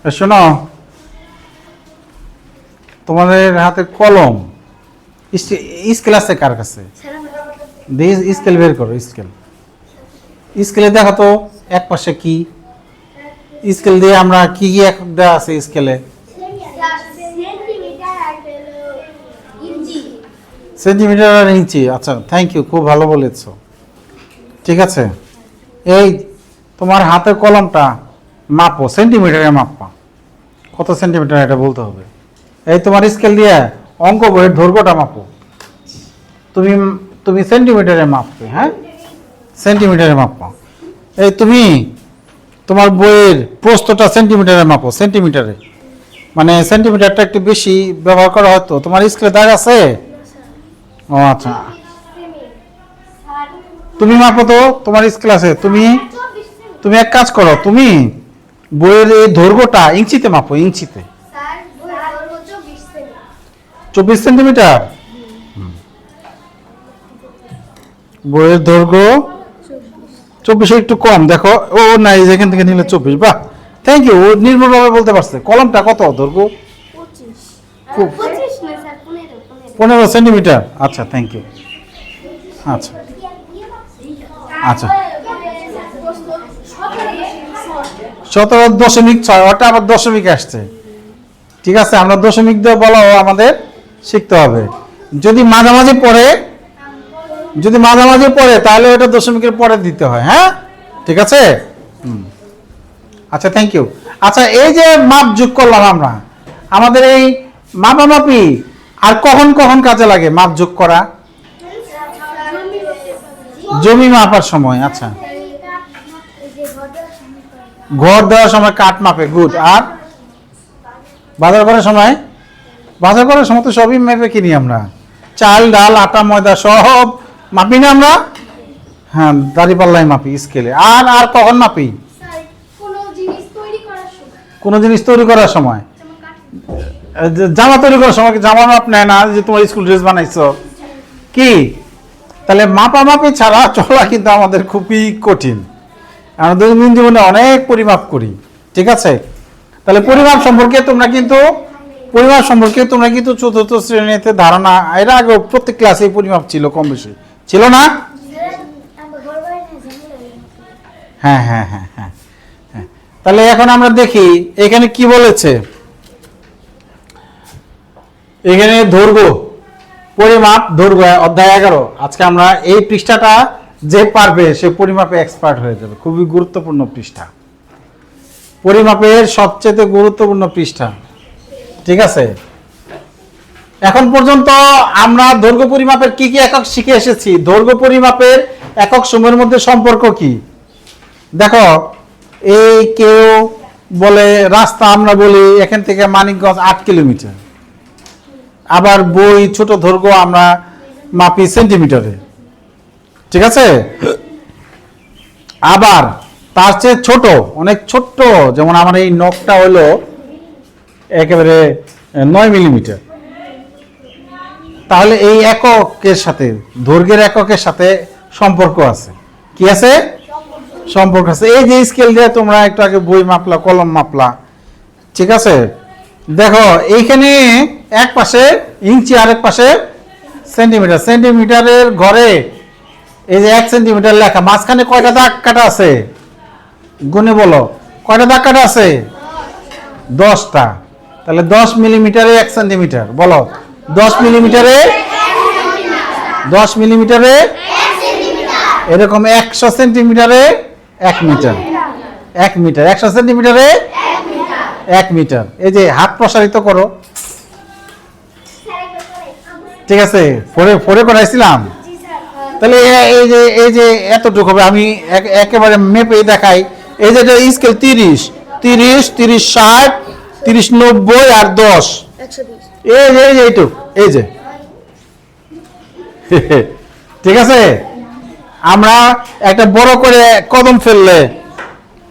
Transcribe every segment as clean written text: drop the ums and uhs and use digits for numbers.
শোনো, তোমাদের হাতে কলম স্কেল আছে কার কাছে? স্কেল বের করো। স্কেলে দেখো তো এক পাশে কি স্কেল দিয়ে আমরা কি কি একটা আছে স্কেলে? সেন্টিমিটার আর ইঞ্চি। আচ্ছা, থ্যাংক ইউ, খুব ভালো বলেছো। ঠিক আছে, এই তোমার হাতের কলমটা মাপো, সেন্টিমিটারে মাপা। কত সেন্টিমিটার এটা বলতে হবে। এই তোমার স্কেল দিয়ে অঙ্ক বইয়ের দৈর্ঘ্যটা মাপো। তুমি তুমি সেন্টিমিটারে মাপবে, হ্যাঁ, সেন্টিমিটারে মাপো। এই তুমি তোমার বইয়ের প্রস্থটা সেন্টিমিটারে মাপো, সেন্টিমিটারে। মানে সেন্টিমিটারটা একটু বেশি ব্যবহার করা হতো। তোমার স্কেলে দাগ আছে? ও আচ্ছা, তুমি মাপো তো, তোমার স্কেল আছে। তুমি এক কাজ করো, তুমি বইয়ের এই দৈর্ঘ্যটা ইঞ্চিতে মাপো, ইঞ্চিতে। 24 সেন্টিমিটার বইয়ের দৈর্ঘ্য। 24 একটু কম দেখো। ও নাই, যেখান থেকে নিলে 24। বাহ, থ্যাংক ইউ, ও নির্ভুলভাবে বলতে পারছে। কলমটা কত দৈর্ঘ্য? 15 সেন্টিমিটার। আচ্ছা, থ্যাংক ইউ। আচ্ছা আচ্ছা, 17.6। ওটা আবার দশমিক আসছে। ঠিক আছে, আমরা দশমিক দিয়ে বলাও আমাদের শিখতে হবে। যদি মাঝামাঝি পড়ে তাহলে ওটা দশমিকের পরে দিতে হয়। হ্যাঁ, ঠিক আছে। আচ্ছা, থ্যাংক ইউ। আচ্ছা, এই যে মাপ যোগ করলাম আমরা, আমাদের এই মাপামাপি আর কখন কখন কাজে লাগে মাপ যোগ করা? জমি মাপার সময়। আচ্ছা, ঘর দেওয়ার সময় কাঠ মাপে, গুড। আর বাজার করার সময়? বাজার করার সময় তো সবই মেপে কিনি আমরা। চাল, ডাল, আটা, ময়দা সব মাপি না আমরা? হ্যাঁ, দাড়ি পাল্লাই মাপি স্কেলে। আর আর কখন মাপি? কোনো জিনিস তৈরি করার সময়। জামা তৈরি করার সময় জামা মাপ নেয় না, যে তোমার স্কুল ড্রেস বানাইছো কি? তাহলে মাপামাপি ছাড়া চলা কিন্তু আমাদের খুবই কঠিন। আমরা দৈনন্দিন জীবনে অনেক পরিমাপ করি। ঠিক আছে, তাহলে পরিমাপ সম্পর্কে তোমরা কিন্তু চতুর্থ শ্রেণীতে ধারণা, এর আগে প্রত্যেক ক্লাসে পরিমাপ ছিল, কম বেশি ছিল না? হ্যাঁ হ্যাঁ হ্যাঁ হ্যাঁ হ্যাঁ। তাহলে এখন আমরা দেখি এখানে কি বলেছে। এখানে দৈর্ঘ্য, পরিমাপ, দৈর্ঘ্য, অধ্যায় 11। আজকে আমরা এই পৃষ্ঠাটা যে পারবে সে পরিমাপে এক্সপার্ট হয়ে যাবে। খুবই গুরুত্বপূর্ণ পৃষ্ঠা, পরিমাপের সবচেয়ে গুরুত্বপূর্ণ পৃষ্ঠা। ঠিক আছে, এখন পর্যন্ত আমরা দৈর্ঘ্য পরিমাপের কি কি একক শিখে এসেছি। দৈর্ঘ্য পরিমাপের একক সময়ের মধ্যে সম্পর্ক কি? দেখো, এই কেউ বলে রাস্তা, আমরা বলি এখান থেকে মানিকগঞ্জ 8 কিলোমিটার। আবার বই ছোট দৈর্ঘ্য আমরা মাপি সেন্টিমিটারে। ঠিক আছে, আবার তার চেয়ে ছোট, অনেক ছোট্ট, যেমন আমার এই নখটা হলো একেবারে 9 মিলিমিটার। তাহলে এই এককের সাথে, দৈর্ঘ্যের এককের সাথে সম্পর্ক আছে। কি আছে? সম্পর্ক আছে। এই যে স্কেল দিয়ে তোমরা একটু আগে বই মাপলা, কলম মাপলা। ঠিক আছে, দেখো এইখানে এক পাশে ইঞ্চি আর এক পাশে সেন্টিমিটার। সেন্টিমিটারের ঘরে এই যে 1 সেন্টিমিটার লেখা, মাঝখানে কয়টা দাগ কাটা আছে? গুনে বলো, কয়টা দাগ কাটা আছে? 10টা। তাহলে 10 মিলিমিটারে 1 সেন্টিমিটার। বলো, 10 মিলিমিটারে এরকম 100 সেন্টিমিটারে 1 মিটার। 1 মিটার 100 সেন্টিমিটারে 1 মিটার। এই যে হাত প্রসারিত করো। ঠিক আছে, ফোরে করাইছিলাম। তাহলে এই যে এতটুকু হবে। আমি একেবারে মেপে দেখাই। এই যে স্কেল 30, 60, 30, 90 আর 10। এই যে এইটুক, এই যে ঠিক আছে। আমরা একটা বড় করে কদম ফেললে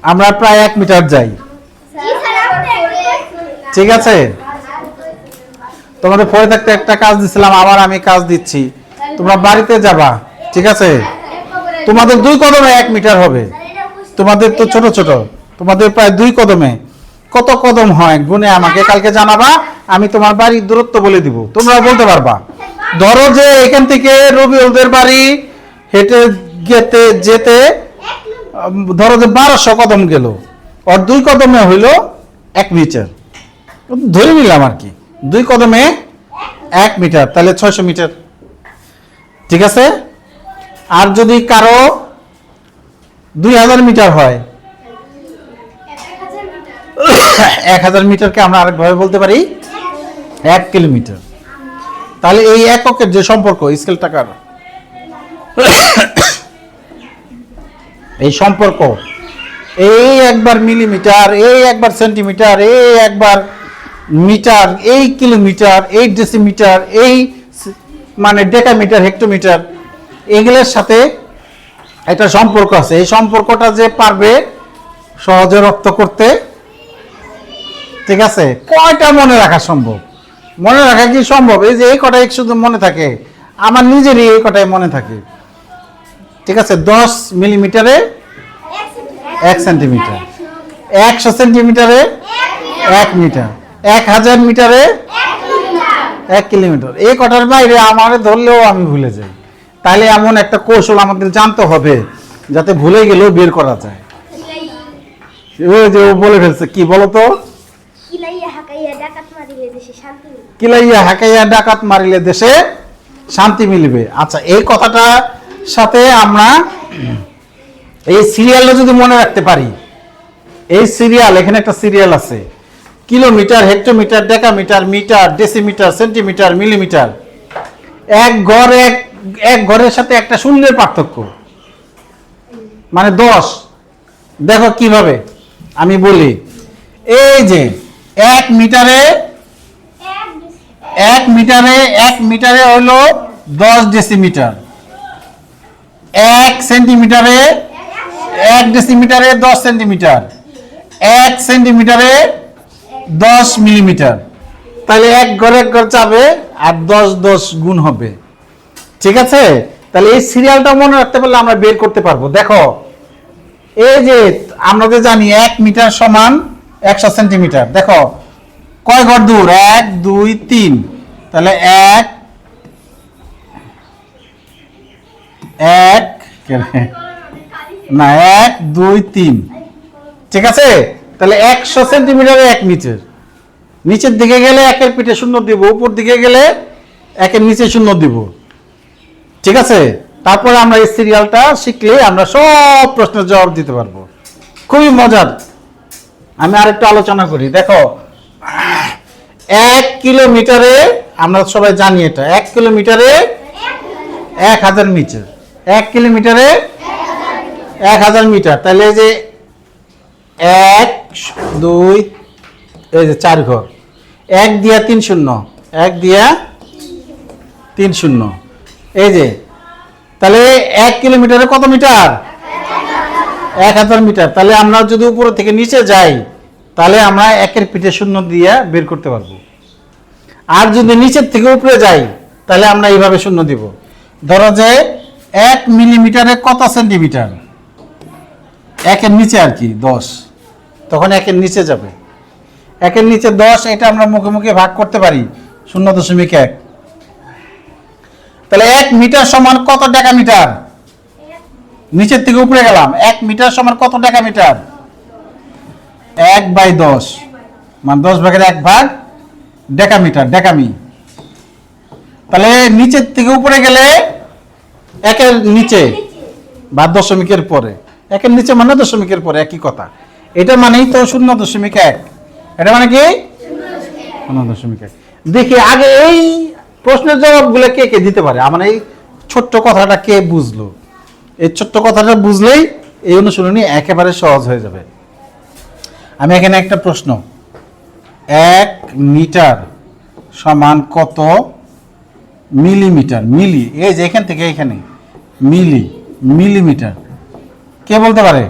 আমরা প্রায় 1 মিটার যাই। ঠিক আছে, তোমাদের পরে থাকতে একটা কাজ দিছিলাম, আবার আমি কাজ দিচ্ছি। তোমরা বাড়িতে যাবা। ঠিক আছে, তোমাদের 2 কদমে 1 মিটার হবে। তোমাদের তো ছোট ছোট, তোমাদের প্রায় 2 কদমে কত কদম হয় গুনে আমাকে কালকে জানাবা, আমি তোমার বাড়ির দূরত্ব বলে দিব, তোমরা বলতে পারবা। ধরো যে এখান থেকে রবিউলদের বাড়ি হেঁটে যেতে যেতে ধরো যে 1200 কদম গেল, আর 2 কদমে হইল 1 মিটার, ধরে নিলাম আর কি, 2 কদমে 1 মিটার, তাহলে 600 মিটার। ঠিক আছে। আর যদি কারো 2000 মিটার হয়, 1000 মিটারকে আমরা আরেকভাবে বলতে পারি 1 কিলোমিটার। তাহলে এই এককের যে সম্পর্ক স্কেল টাকার এই সম্পর্ক, এই একবার মিলিমিটার, এই একবার সেন্টিমিটার, এই একবার মিটার, এই কিলোমিটার, এই ডেসিমিটার, এই মানে ডেকামিটার, হেক্টোমিটার, এগুলোর সাথে একটা সম্পর্ক আছে। এই সম্পর্কটা যে পারবে সহজে রপ্ত করতে, ঠিক আছে, কয়টা মনে রাখা সম্ভব? মনে রাখা কি সম্ভব? এই যে এই কটাই শুধু মনে থাকে, আমার নিজেরই এই কটাই মনে থাকে। ঠিক আছে। 10 মিলিমিটারে 1 সেন্টিমিটার, 100 সেন্টিমিটারে 1 মিটার, 1000 মিটারে 1 কিলোমিটার। এই কটার বাইরে আমার ধরলেও আমি ভুলে যাই। তাহলে এমন একটা কৌশল আমাদের জানতে হবে যাতে ভুলে গেলেও বের করা যায়। ওই যে ও বলে ফেলছে, কি বলতো? কিলাইয়া হাকাইয়া ডাকাত মারিলে দেশে শান্তি মিলবে। আচ্ছা, এই কথাটা সাথে আমরা এই সিরিয়ালটা যদি মনে রাখতে পারি, এই সিরিয়াল, এখানে একটা সিরিয়াল আছে, kilometre, hectometre, decametre, metre, decimetre, centimetre, millimetre, এক ঘরের সাথে একটা শূন্যের পার্থক্য, মানে 10। দেখো কিভাবে আমি বলি, এই যে 1 মিটারে হলো 10 ডেসিমিটার, 1 সেন্টিমিটারে 1 ডেসিমিটারে 10 সেন্টিমিটার, 1 সেন্টিমিটারে 10 মিলিমিটার। তাহলে এক ঘর যাবে আর 10 গুণ হবে। ঠিক আছে। তাহলে এই সিরিয়ালটা মনে রাখতে পারলে আমরা বের করতে পারবো। দেখো, এই যে আমরা যে জানি 1 মিটার সমান 100 সেন্টিমিটার, দেখো কয় ঘর দূর, 1 2 3, তাহলে 1 2 3। ঠিক আছে। তাহলে 100 সেন্টিমিটারে 1 মিটার, নিচের দিকে গেলে 1-এর পিঠে 0 দিব, উপর দিকে গেলে 1-এর নিচে 0 দিব। ঠিক আছে। তারপরে আমরা এই সিরিয়ালটা শিখলে আমরা সব প্রশ্নের জবাব দিতে পারবো। খুবই মজার। আমি আরেকটু আলোচনা করি। দেখো, 1 কিলোমিটারে, আমরা সবাই জানি এটা, 1 কিলোমিটারে 1000 মিটার, 1 কিলোমিটারে 1000 মিটার। তাহলে এই যে 1 2, এই যে 4 ঘর, 1 দিয়া 3 শূন্য, 1 দিয়া 3 শূন্য, এই যে, তাহলে 1 কিলোমিটারে কত মিটার? 1000 মিটার। তাহলে আমরা যদি উপর থেকে নিচে যাই, তাহলে আমরা 1-এর পিঠে 0 দিয়ে বের করতে পারবো। আর যদি নিচের থেকে উপরে যাই, তাহলে আমরা এইভাবে 0 দিব। ধরো যে 1 মিলিমিটারে কত সেন্টিমিটার? 1-এর নিচে আর কি 10, তখন 1-এর নিচে যাবে। 1-এর নিচে 10, এটা আমরা মুখে মুখে ভাগ করতে পারি 0.1। তাহলে 1 মিটার সমান কত ডেকামিটার? নিচের থেকে উপরে গেলাম, 1 মিটার সমান কত ডেকামিটার? 1/10, মানে 10/1 ভাগ ডেকামিটার, ডেকামি। তাহলে নিচের থেকে উপরে গেলে 1-এর নিচে বা দশমিকের পরে, 1-এর নিচে মানে দশমিকের পরে, একই কথা। এটা মানেই তো 0.1। এটা মানে কি 0.1। দেখি আগে এই প্রশ্নের জবাবগুলো কে কে দিতে পারে। আমার এই ছোট্ট কথাটা কে বুঝলো? এই ছোট্ট কথাটা বুঝলেই এই অনুশীলনী একেবারে সহজ হয়ে যাবে। আমি এখানে একটা প্রশ্ন, 1 মিটার সমান কত মিলিমিটার? মিলি, এই যে এখান থেকে এখানে মিলিমিটার, কে বলতে পারে?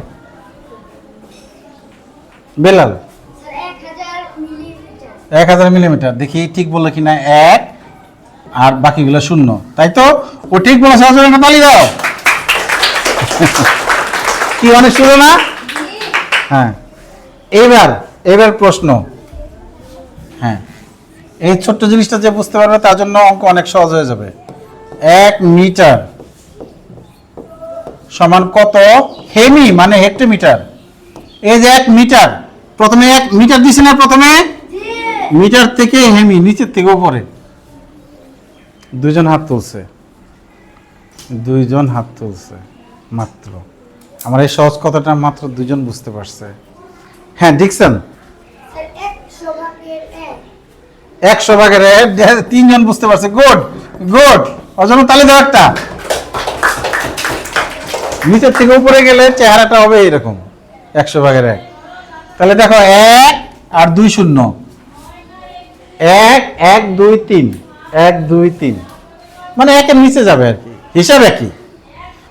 বেলাল। 1000 মিলিমিটার। দেখি ঠিক বললো কিনা, 1 আর বাকিগুলো 0, তাই তো? ও ঠিক বলেছে, একটা তালি দাও। কি অনেক শুরু না? হ্যাঁ। এইবার এবার প্রশ্ন, হ্যাঁ এই ছোট্ট জিনিসটা যে বুঝতে পারবে তার জন্য অঙ্ক অনেক সহজ হয়ে যাবে। 1 মিটার সমান কত হেমি মানে হেক্টোমিটার। এই যে 1 মিটার, প্রথমে 1 মিটার দিছি না, প্রথমে মিটার থেকে হেমি, নিচের থেকে উপরে। দুইজন হাত তুলছে, দুইজন হাত তুলছে মাত্র। আমার এই সহজ কথাটা মাত্র দুইজন বুঝতে পারছে। হ্যাঁ ডিকশন 100 ভাগের 3জন বুঝতে পারছে। গুড গুড, ওর জন্য তালি দাও একটা। নিচের থেকে উপরে গেলে চেহারাটা হবে এরকম 100 ভাগের 1। তাহলে দেখো 1 আর 2 শূন্য, 1 1 2 3, 1 2 3 মানে 1-এর নিচে যাবে আর কি, হিসাব একই,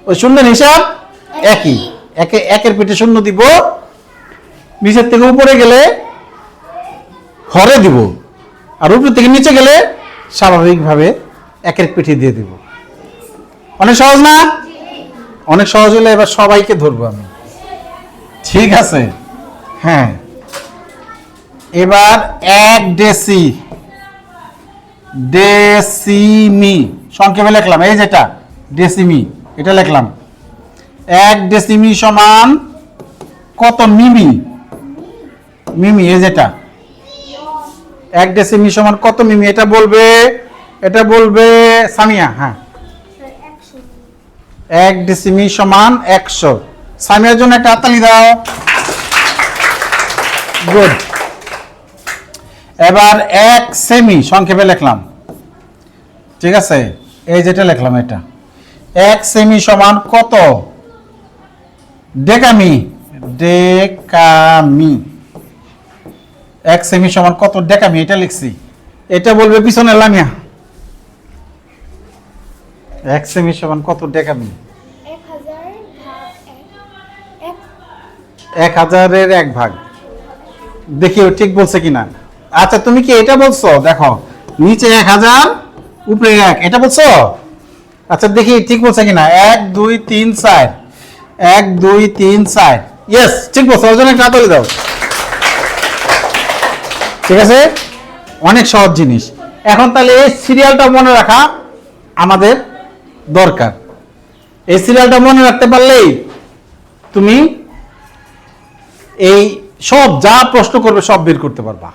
ওই শূন্যের হিসাব একই। 1-এর পিঠে শূন্য দিব, নিচের থেকে উপরে গেলে হরে দিব, আর উপর থেকে নিচে গেলে স্বাভাবিকভাবে 1-এর পিঠে দিয়ে দিব। অনেক সহজ না? অনেক সহজ হলে এবার সবাইকে ধরবো আমি, ঠিক আছে? হ্যাঁ এবার 1 ডেসিমি সংক্ষেপে লিখলাম, এই যেটা ডেসিমি এটা লিখলাম। 1 ডেসিমি সমান কত মিমি? মিমি এই যেটা 1 ডেসিমি সমান কত মিমি, এটা বলবে, এটা বলবে সামিয়া। হ্যাঁ 1 ডেসিমি সমান 100। সামিয়ার জন্য একটা হাততালি দাও। গুড। এবার 1 সেমি সংক্ষেপে লিখলাম, ঠিক আছে? এই যেটা লিখলাম এটা 1 সেমি সমান কত ডেকামি? ডেকামি 1 সেমি সমান কত ডেকামি, এটা লিখছি। এটা বলবে পিছনে লামিয়া। 1 সেমি সমান কত ডেকামি? 1000-এর 1 ভাগ। দেখি ও ঠিক বলছে কিনা। আচ্ছা তুমি কি এটা বলছো? দেখো নিচে 1000 উপরে 1, এটা বলছো? আচ্ছা দেখি ঠিক বলছে কিনা। 1 2 3 4, 1 2 3 4, ইয়েস ঠিক বলছো। ওর জন্য একটা হাততালি দাও। ঠিক আছে, অনেক সহজ জিনিস। এখন তাহলে এই সিরিয়ালটা মনে রাখা আমাদের দরকার। এই সিরিয়ালটা মনে রাখতে পারলেই তুমি এই সব যা প্রশ্ন করবে সব বের করতে পারবা,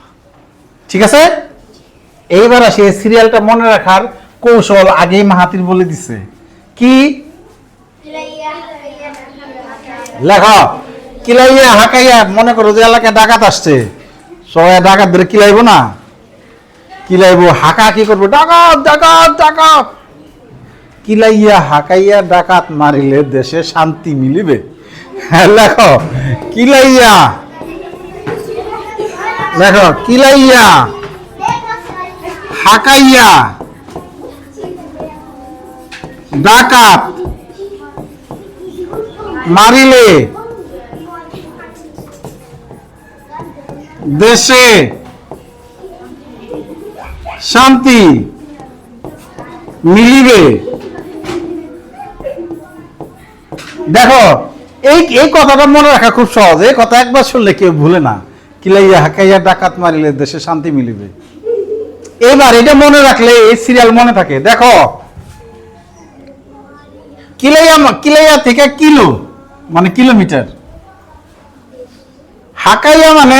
ঠিক আছে? এইবার আসি এই সিরিয়ালটা মনে রাখার কৌশল। আগেই মাহাতির বলে দিছে কি, লেখো কিলাইয়া হাকাইয়া। মনে করো যে এলাকায় ডাকাত আসছে, সবাই ডাকাত ধরে কিলাইবো না, কিলাইবো হাকা কি করবো, ডাকাত ডাকাত ডাকাত। কিলাইয়া হাকাইয়া ডাকাত মারিলে দেশে শান্তি মিলিবে। হ্যাঁ লেখো কিলাইয়া, লেখো কিলাইয়া হাকাইয়া ডাকাত মারিলে দেশে শান্তি মিলিবে। দেখো এই কথাটা মনে রাখা খুব সহজ। এই কথা একবার শুনলে কেউ ভুলে না। কিলাইয়া হাকাইয়া ডাকাত মারিলে দেশে শান্তি মিলিবে। এবার এটা মনে রাখলে এই সিরিয়াল মনে থাকে। দেখো কিলাইয়া থেকে কিলো মানে কিলোমিটার, হাকাইয়া মানে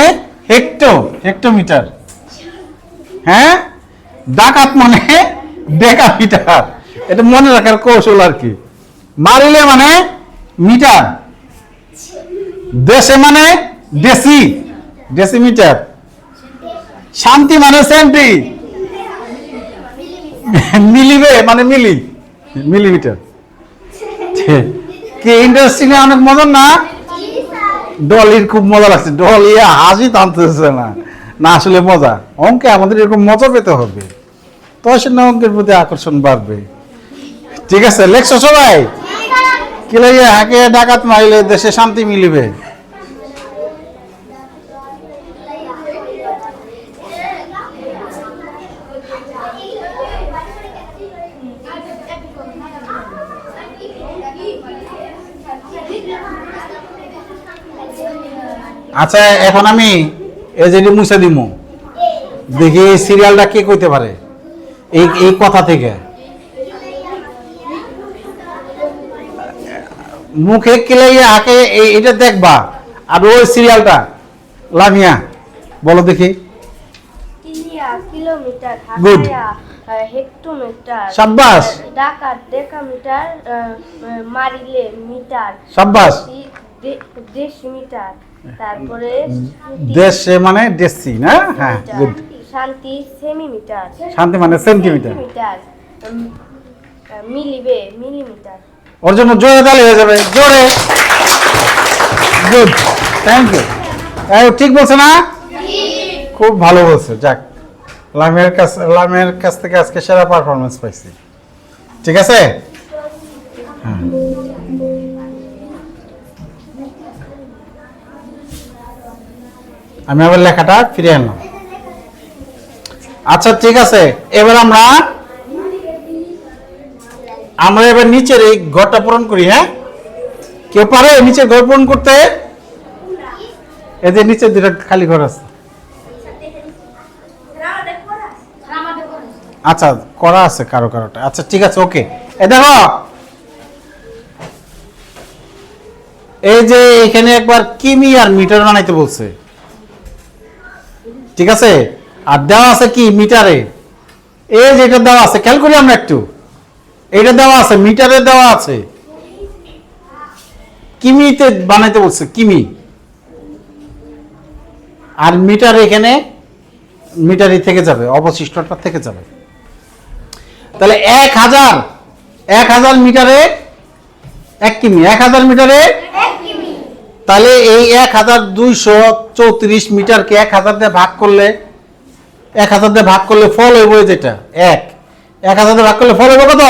হেক্টোমিটার, হ্যাঁ ডাকাত মানে ডেকামিটার। এটা মনে রাখার কৌশল আর কি। মারিলে মানে মিটার, দেশে মানে ডেসিমিটার, শান্তি মানে সেন্টি, মিলিবে মানে মিলিমিটার। কি ইন্টারেস্টিং, অনেক মজার না? ডলির খুব মজা লাগছে। ডলি হাসি টানতেছে না, না আসলে মজা। অঙ্কে আমাদের এরকম মজা পেতে হবে, তো না অঙ্কের প্রতি আকর্ষণ বাড়বে। ঠিক আছে, লেখছো সবাই? কিলাইয়া হাকে ডাকাত মারিলে দেশে শান্তি মিলিবে। আচ্ছা এখন আমি এই যে মুছে দিমু, দেখি এই সিরিয়ালটা কে কইতে পারে এই এই কথা থেকে। মুখে কেলাইয়া হাঁকে এটা দেখবা। আর ওই সিরিয়ালটা লামিয়া বলো দেখি। কিলোমিটার, গুড, হেক্টোমিটার, শাবাশ, ডাকাত ডেকামিটার, মারিলে মিটার, শাবাশ, ডেসিমিটার, তারপরে দেশে মানে ডেসি না? হ্যাঁ, গুড। শান্তি সেমিমিটার, শান্তি মানে সেন্টিমিটার, মিলিবে মিলিমিটার। ওর জন্য জোরে তালে হয়ে যাবে, জোরে। Good, thank you. ঠিক বলছে না? খুব ভালো বলছে। যাক, লামের কাছ থেকে আজকে সেরা পারফরমেন্স পাইছি। ঠিক আছে, হ্যাঁ। আমি আবার লেখাটা ফিরে আনলাম। আচ্ছা ঠিক আছে, এবার আমরা এবার নিচের এই ঘরটা পূরণ করি। হ্যাঁ, কেউ পারে নিচের ঘর পূরণ করতে? এদের নিচের দুটো খালি ঘর আছে। আচ্ছা, করা আছে কারোটা। আচ্ছা ঠিক আছে, ওকে। এ দেখো, এই যে এখানে একবার কিমি আর মিটার বানাইতে বলছে। ঠিক আছে, আর দেওয়া আছে কি মিটারে। এই যে এটা দেওয়া আছে, খেয়াল করি আমরা একটু। এটা দেওয়া আছে, মিটারে দেওয়া আছে, কিমিতে বানাইতে বলছে, কিমি। আর মিটার এখানে মিটারই থেকে যাবে, অবশিষ্টটা থেকে যাবে। তাহলে 1000 মিটারে 1 কিমি, 1000 মিটারে 1 কিমি। তাহলে এই 1234 মিটারকে 1000 দিয়ে ভাগ করলে, 1000 দিয়ে ভাগ করলে ফল হইব যেটা 1। 1000 দিয়ে ভাগ করলে ফল হইব কত? 1।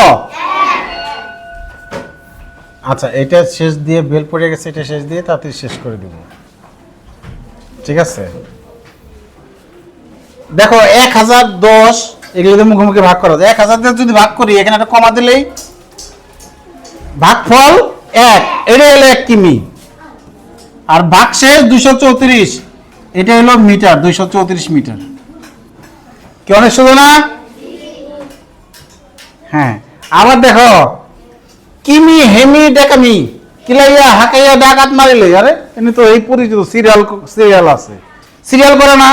আচ্ছা, এটা শেষ দিয়ে বেল পড়ে গেছে, এটা শেষ দিয়ে তাড়াতাড়ি শেষ করে দিব। ঠিক আছে, দেখো 1010 এগুলো মুখোমুখি ভাগ করা যায়। 1000 দিয়ে যদি ভাগ করি, এখানে একটা কমা দিলেই ভাগফল 1, এটা হলো 1 কিমি। আর ভাগশেষ 234, এটা হলো মিটার, 234 মিটার। কি অনেক সোজা না? হ্যাঁ, আবার দেখো কিমি হেমি ডেকামি, কিলাইয়া হাকাইয়া ডাকাত মারিলে। আরে এমনি তো এই পরিচিত সিরিয়াল আছে, সিরিয়াল করে না?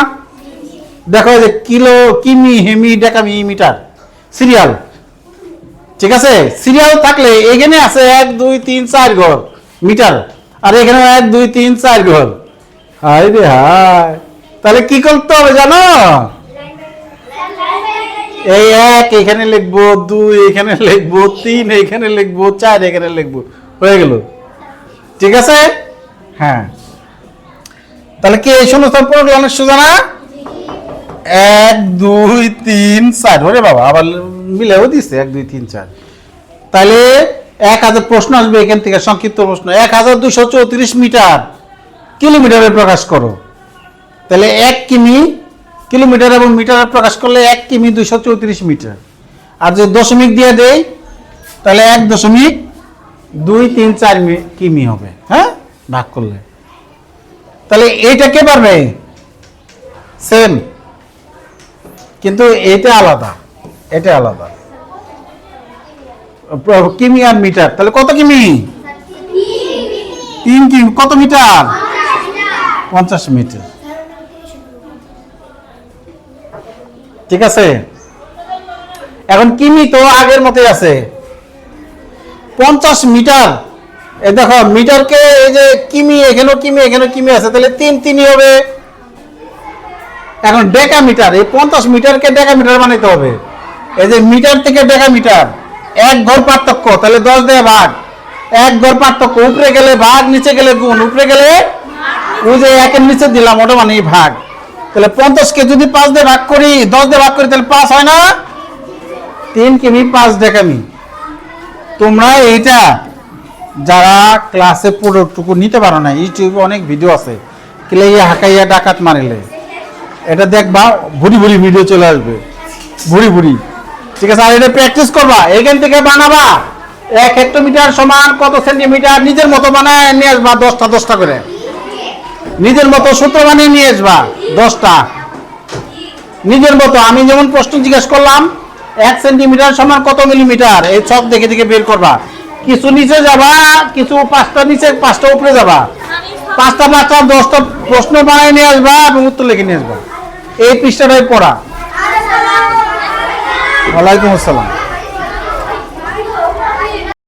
দেখো যে কিলো, কিমি, হেমি, ডেকামি, মিটার, সিরিয়াল। ঠিক আছে, সিরিয়াল থাকলে এখানে আছে 1 2 3 4 ঘর মিটার, আর এখানে 1 2 3 4 ঘর। হাই রে হাই, তাহলে কি করতে হবে জানো? এই 1 এখানে লিখবো, 2 এখানে লিখবো, 3 এখানে লিখবো, 4 এখানে লিখবো, হয়ে গেল। ঠিক আছে, হ্যাঁ। তাহলে কি এই শূন্য স্থান পূরণ অনেক সোজা না? 1 2 3 4, ওরে বাবা, আবার মিলেও দিচ্ছে 1 2 3 4। তাহলে 1000 প্রশ্ন আসবে এখান থেকে, সংক্ষিপ্ত প্রশ্ন। 1234 মিটার কিলোমিটারে প্রকাশ করো। তাহলে 1 কিমি কিলোমিটার এবং মিটারে প্রকাশ করলে 1 কিমি 234 মিটার। আর যদি দশমিক দিয়ে দেই, তাহলে 1.234 কিমি হবে। হ্যাঁ, ভাগ করলে। তাহলে এইটা কে পারবে? সেম, কিন্তু এটা আলাদা, এটা আলাদা। কিমি আর মিটার, তাহলে কত কিমি? 3 কিমি। কত মিটার? 50 মিটার। ঠিক আছে, এখন কিমি তো আগের মতোই আছে। 50 মিটার, এই দেখো মিটারকে, এই যে কিমি, এখানেও কিমি, এখানেও কিমি আছে, তাহলে 3 3ই হবে। এখন ডেকামিটার, এই 50 মিটারকে ডেকামিটার বানাইতে হবে। এই যে মিটার থেকে ডেকামিটার 1 ঘর পার্থক্য, তাহলে 10 দিয়ে ভাগ। 1 ঘর পার্থক্য, উপরে গেলে ভাগ, নিচে গেলে গুণ, উপরে গেলে ওই যে 1 এর নিচে দিলাম, ওটা মানে ভাগ। তাহলে 50কে যদি 5 দিয়ে ভাগ করি, 10 দিয়ে ভাগ করি, তাহলে 5 হয় না? 3 কিমি 5 ডেকামি। তোমরা এইটা যারা ক্লাসে পুরোটুকু নিতে পারো না, ইউটিউবে অনেক ভিডিও আছে, কিলাইয়া হাকাইয়া ডাকাত মারিলে, এটা দেখবা, ভুড়ি ভুড়ি ভিডিও চলে আসবে, ভুড়ি ভুড়ি। ঠিক আছে, আর এটা প্র্যাকটিস করবা, এখান থেকে বানাবা 1 হেক্টোমিটার সমান কত সেন্টিমিটার, নিজের মতো বানায় নিয়ে আসবা 10টা করে। নিজের মতো সূত্র বানিয়ে নিয়ে আসবা 10টা নিজের মতো। আমি যেমন প্রশ্ন জিজ্ঞেস করলাম 1 সেন্টিমিটার সমান কত মিলিমিটার, এই ছক দেখে দেখে বের করবা। কিছু নিচে যাবা, কিছু 5টা নিচে 5টা উপরে যাবা, 5টা 10টা প্রশ্ন বানিয়ে নিয়ে আসবা এবং উত্তর লিখে নিয়ে আসবা। এই পৃষ্ঠাটাই পড়া। ওয়ালাইকুম আসসালাম।